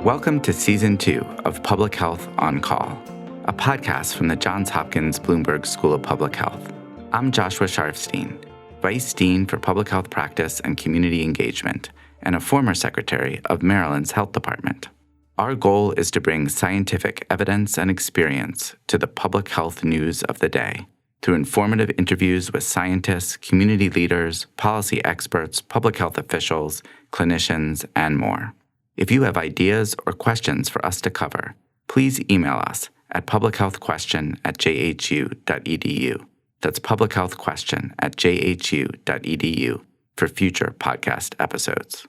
Welcome to Season 2 of Public Health on Call, a podcast from the Johns Hopkins Bloomberg School of Public Health. I'm Joshua Sharfstein, Vice Dean for Public Health Practice and Community Engagement, and a former Secretary of Maryland's Health Department. Our goal is to bring scientific evidence and experience to the public health news of the day through informative interviews with scientists, community leaders, policy experts, public health officials, clinicians, and more. If you have ideas or questions for us to cover, please email us at publichealthquestion@jhu.edu. That's publichealthquestion@jhu.edu for future podcast episodes.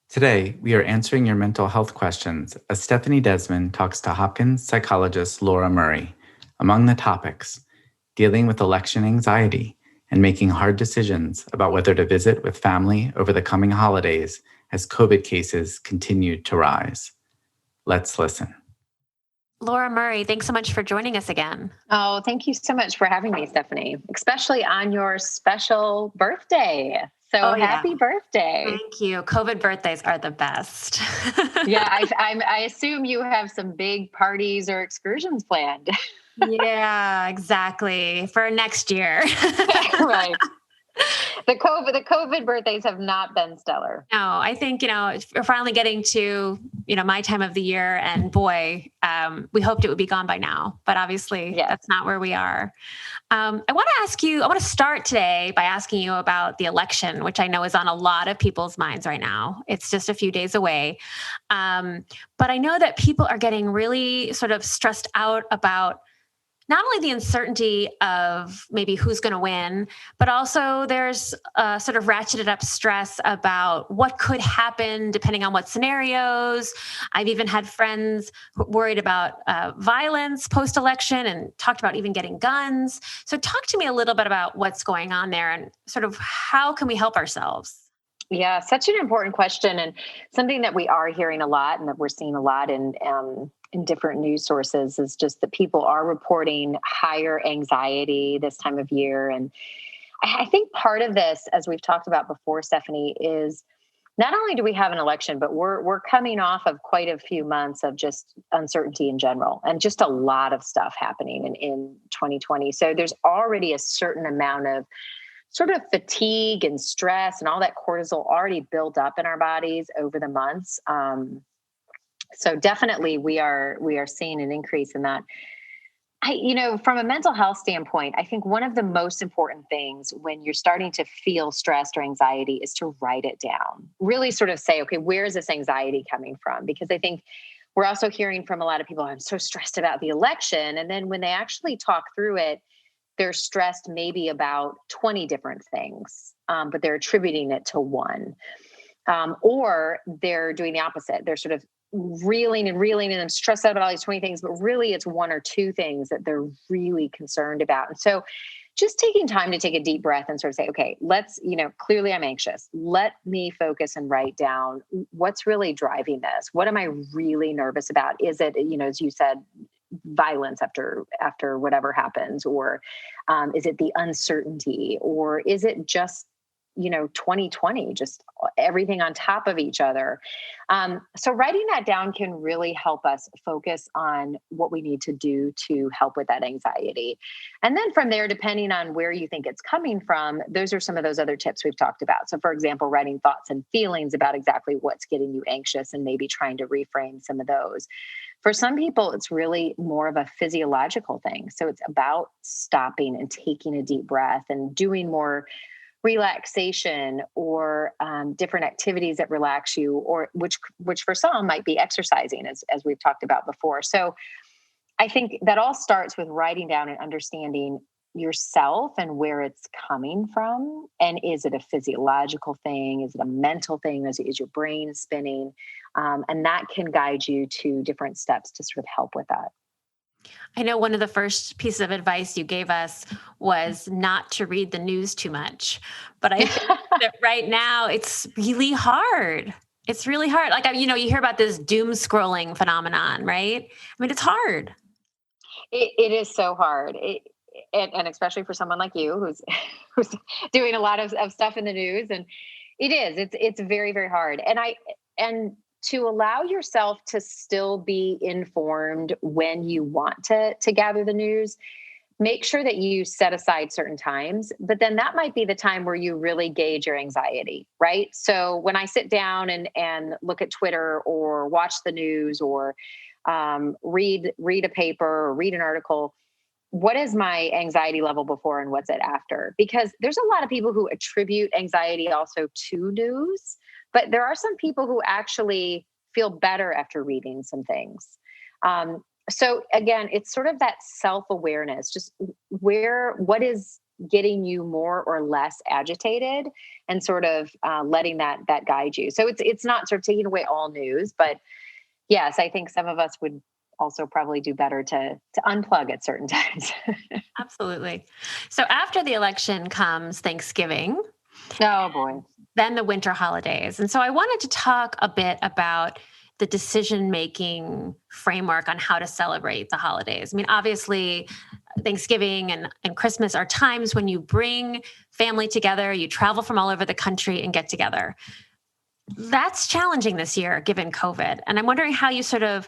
Today, we are answering your mental health questions as Stephanie Desmond talks to Hopkins psychologist Laura Murray. Among the topics, dealing with election anxiety and making hard decisions about whether to visit with family over the coming holidays as COVID cases continue to rise. Let's listen. Laura Murray, thanks so much for joining us again. Oh, thank you so much for having me, Stephanie, especially on your special birthday. So happy birthday. Thank you. COVID birthdays are the best. Yeah, I assume you have some big parties or excursions planned. Yeah, exactly. For next year. Right. The COVID birthdays have not been stellar. No, I think, we're finally getting to, my time of the year, and boy, we hoped it would be gone by now, but obviously That's not where we are. I want to start today by asking you about the election, which I know is on a lot of people's minds right now. It's just a few days away. But I know that people are getting really sort of stressed out about not only the uncertainty of maybe who's going to win, but also there's a sort of ratcheted up stress about what could happen depending on what scenarios. I've even had friends worried about violence post-election and talked about even getting guns. So talk to me a little bit about what's going on there and sort of how can we help ourselves? Yeah, such an important question, and something that we are hearing a lot and that we're seeing a lot in different news sources is just that people are reporting higher anxiety this time of year. And I think part of this, as we've talked about before, Stephanie, is not only do we have an election, but we're coming off of quite a few months of just uncertainty in general and just a lot of stuff happening in 2020. So there's already a certain amount of sort of fatigue and stress and all that cortisol already built up in our bodies over the months. So definitely we are seeing an increase in that. From a mental health standpoint, I think one of the most important things when you're starting to feel stressed or anxiety is to write it down. Really sort of say, okay, where is this anxiety coming from? Because I think we're also hearing from a lot of people, I'm so stressed about the election. And then when they actually talk through it, they're stressed maybe about 20 different things, but they're attributing it to one. Or they're doing the opposite. They're sort of reeling and then stressed out about all these 20 things, but really it's one or two things that they're really concerned about. And so just taking time to take a deep breath and sort of say, okay, let's, clearly I'm anxious. Let me focus and write down what's really driving this. What am I really nervous about? Is it, as you said, violence after whatever happens, or is it the uncertainty, or is it just 2020, just everything on top of each other. So writing that down can really help us focus on what we need to do to help with that anxiety. And then from there, depending on where you think it's coming from, those are some of those other tips we've talked about. So for example, writing thoughts and feelings about exactly what's getting you anxious and maybe trying to reframe some of those. For some people, it's really more of a physiological thing. So it's about stopping and taking a deep breath and doing more relaxation or different activities that relax you, or which for some might be exercising, as we've talked about before. So I think that all starts with writing down and understanding yourself and where it's coming from. And is it a physiological thing? Is it a mental thing? Is your brain spinning? And that can guide you to different steps to sort of help with that. I know one of the first pieces of advice you gave us was not to read the news too much, but I think that right now it's really hard. It's really hard. Like, you hear about this doom scrolling phenomenon, right? I mean, it's hard. It is so hard. And especially for someone like you who's doing a lot of stuff in the news, and it's very, very hard. And to allow yourself to still be informed when you want to gather the news. Make sure that you set aside certain times, but then that might be the time where you really gauge your anxiety, right? So when I sit down and look at Twitter or watch the news or read a paper or read an article, what is my anxiety level before and what's it after? Because there's a lot of people who attribute anxiety also to news, but there are some people who actually feel better after reading some things. So again, it's sort of that self-awareness, just what is getting you more or less agitated, and sort of letting that guide you. So it's not sort of taking away all news, but yes, I think some of us would also probably do better to unplug at certain times. Absolutely. So after the election comes Thanksgiving. Oh boy. Then the winter holidays. And so I wanted to talk a bit about the decision-making framework on how to celebrate the holidays. I mean, obviously, Thanksgiving and Christmas are times when you bring family together, you travel from all over the country and get together. That's challenging this year, given COVID. And I'm wondering how you sort of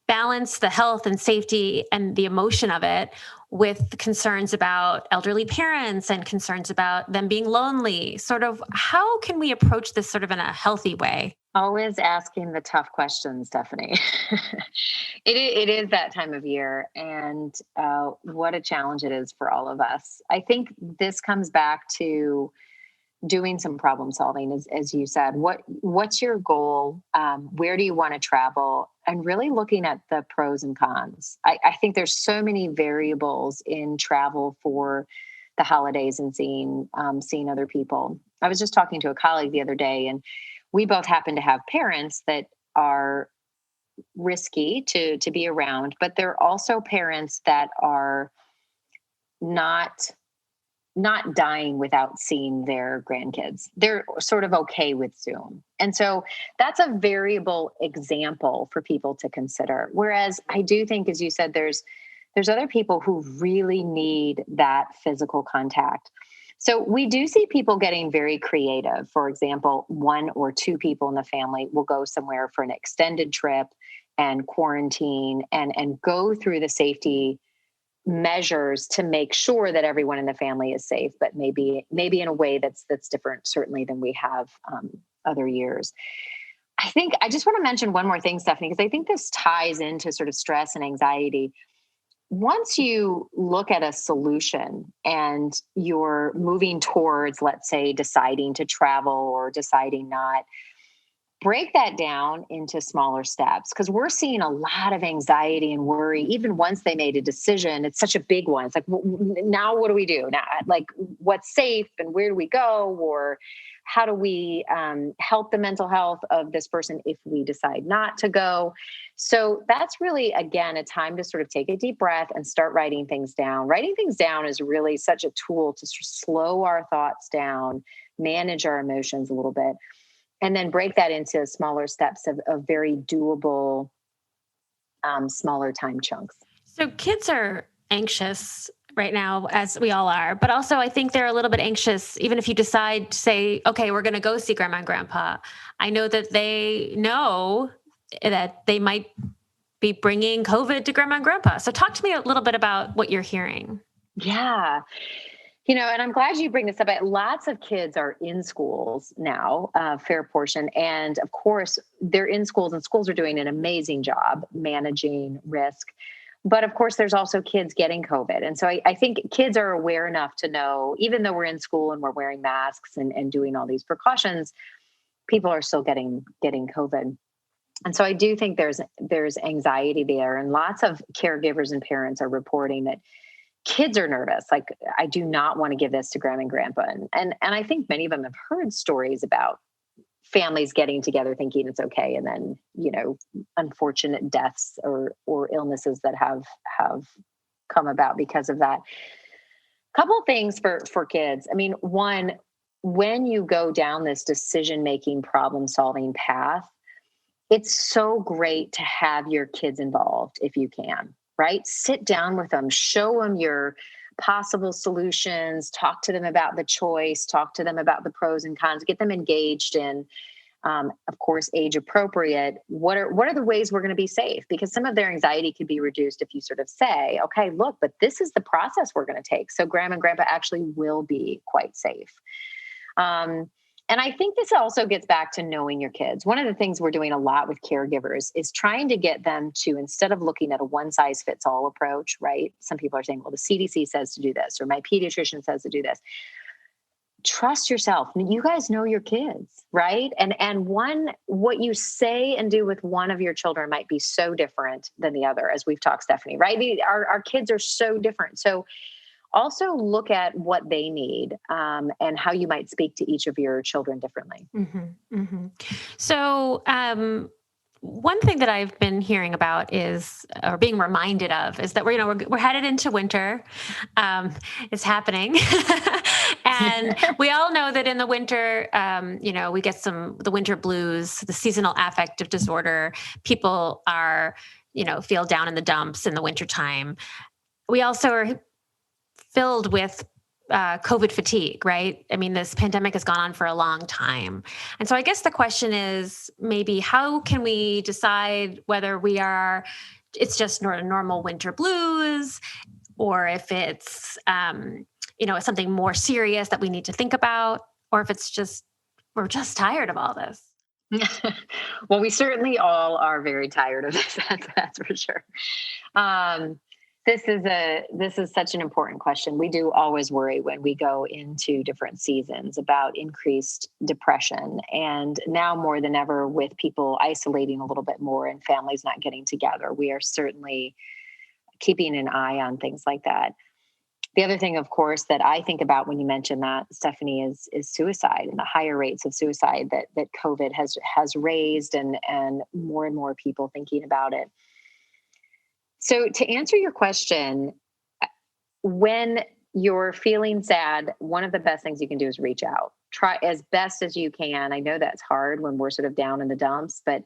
balance the health and safety and the emotion of it with concerns about elderly parents and concerns about them being lonely. Sort of, how can we approach this sort of in a healthy way? Always asking the tough questions, Stephanie. It is that time of year, and what a challenge it is for all of us. I think this comes back to doing some problem solving, as you said. What's your goal? Where do you want to travel? And really looking at the pros and cons. I think there's so many variables in travel for the holidays and seeing other people. I was just talking to a colleague the other day, and we both happen to have parents that are risky to be around, but they're also parents that are not dying without seeing their grandkids. They're sort of okay with Zoom. And so that's a variable example for people to consider. Whereas I do think, as you said, there's other people who really need that physical contact. So we do see people getting very creative. For example, 1 or 2 people in the family will go somewhere for an extended trip and quarantine and go through the safety measures to make sure that everyone in the family is safe, but maybe in a way that's different, certainly, than we have other years. I think I just want to mention one more thing, Stephanie, because I think this ties into sort of stress and anxiety. Once you look at a solution and you're moving towards, let's say, deciding to travel or deciding not, break that down into smaller steps, because we're seeing a lot of anxiety and worry. Even once they made a decision, it's such a big one. It's like, now what do we do now? Like, what's safe and where do we go? Or how do we help the mental health of this person if we decide not to go? So that's really, again, a time to sort of take a deep breath and start writing things down. Writing things down is really such a tool to slow our thoughts down, manage our emotions a little bit, and then break that into smaller steps of very doable, smaller time chunks. So kids are anxious right now, as we all are, but also I think they're a little bit anxious, even if you decide to say, okay, we're going to go see grandma and grandpa. I know that they know that they might be bringing COVID to grandma and grandpa. So talk to me a little bit about what you're hearing. Yeah. And I'm glad you bring this up. Lots of kids are in schools now, a fair portion. And of course, they're in schools, and schools are doing an amazing job managing risk. But of course, there's also kids getting COVID. And so I think kids are aware enough to know, even though we're in school and we're wearing masks and doing all these precautions, people are still getting COVID. And so I do think there's anxiety there. And lots of caregivers and parents are reporting that kids are nervous. Like, I do not want to give this to grandma and grandpa. And I think many of them have heard stories about families getting together thinking it's okay, and then, unfortunate deaths or illnesses that have come about because of that. Couple things for kids. I mean, one, when you go down this decision-making, problem-solving path, it's so great to have your kids involved if you can. Right? Sit down with them, show them your possible solutions, talk to them about the choice, talk to them about the pros and cons, get them engaged in of course, age appropriate. What are the ways we're going to be safe? Because some of their anxiety could be reduced if you sort of say, okay, look, but this is the process we're going to take. So grandma and grandpa actually will be quite safe. And I think this also gets back to knowing your kids. One of the things we're doing a lot with caregivers is trying to get them to, instead of looking at a one size fits all approach, right? Some people are saying, well, the CDC says to do this, or my pediatrician says to do this. Trust yourself. You guys know your kids, right? And what you say and do with one of your children might be so different than the other, as we've talked, Stephanie, right? Our kids are so different. So also look at what they need and how you might speak to each of your children differently. Mm-hmm, mm-hmm. So one thing that I've been hearing about is, or being reminded of, is that we're headed into winter. It's happening. And we all know that in the winter, we get the winter blues, the seasonal affective disorder. People are, feel down in the dumps in the wintertime. We also are filled with COVID fatigue, right? I mean, this pandemic has gone on for a long time. And so I guess the question is maybe how can we decide whether it's just normal winter blues, or if it's, something more serious that we need to think about, or if we're just tired of all this. Well, we certainly all are very tired of this. That's for sure. This is such an important question. We do always worry when we go into different seasons about increased depression. And now more than ever, with people isolating a little bit more and families not getting together, we are certainly keeping an eye on things like that. The other thing, of course, that I think about when you mention that, Stephanie, is suicide and the higher rates of suicide that COVID has raised, and more people thinking about it. So to answer your question, when you're feeling sad, one of the best things you can do is reach out. Try as best as you can. I know that's hard when we're sort of down in the dumps, but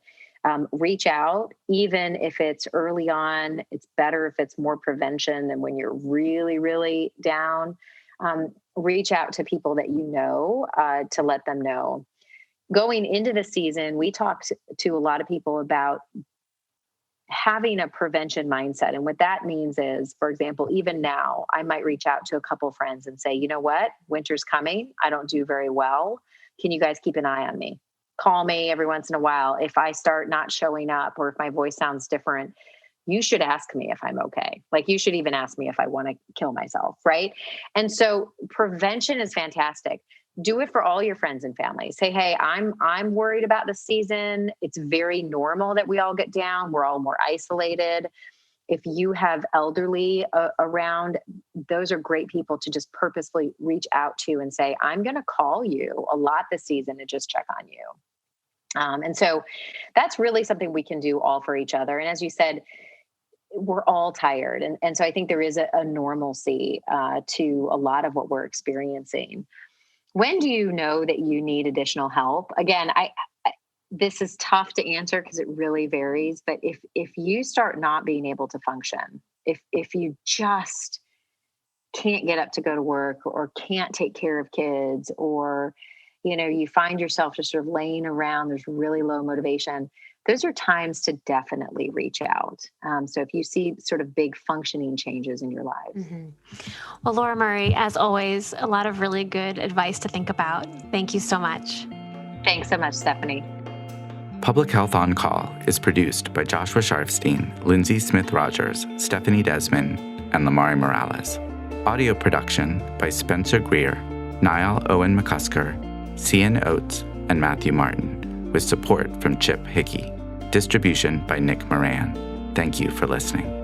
reach out, even if it's early on. It's better if it's more prevention than when you're really, really down. Reach out to people that you know to let them know. Going into the season, we talked to a lot of people about having a prevention mindset. And what that means is, for example, even now, I might reach out to a couple friends and say, you know what, winter's coming. I don't do very well. Can you guys keep an eye on me? Call me every once in a while. If I start not showing up, or if my voice sounds different, you should ask me if I'm okay. Like, you should even ask me if I want to kill myself, right? And so prevention is fantastic. Do it for all your friends and family. Say, hey, I'm worried about the season. It's very normal that we all get down. We're all more isolated. If you have elderly around, those are great people to just purposely reach out to and say, I'm going to call you a lot this season to just check on you. And so that's really something we can do all for each other. And as you said, we're all tired. And so I think there is a normalcy to a lot of what we're experiencing. When do you know that you need additional help? Again, this is tough to answer because it really varies. But if you start not being able to function, if you just can't get up to go to work, or can't take care of kids, or you find yourself just sort of laying around, there's really low motivation, those are times to definitely reach out. So if you see sort of big functioning changes in your lives. Mm-hmm. Well, Laura Murray, as always, a lot of really good advice to think about. Thank you so much. Thanks so much, Stephanie. Public Health on Call is produced by Joshua Sharfstein, Lindsay Smith-Rogers, Stephanie Desmond, and Lamari Morales. Audio production by Spencer Greer, Niall Owen McCusker, Cian Oates, and Matthew Martin, with support from Chip Hickey. Distribution by Nick Moran. Thank you for listening.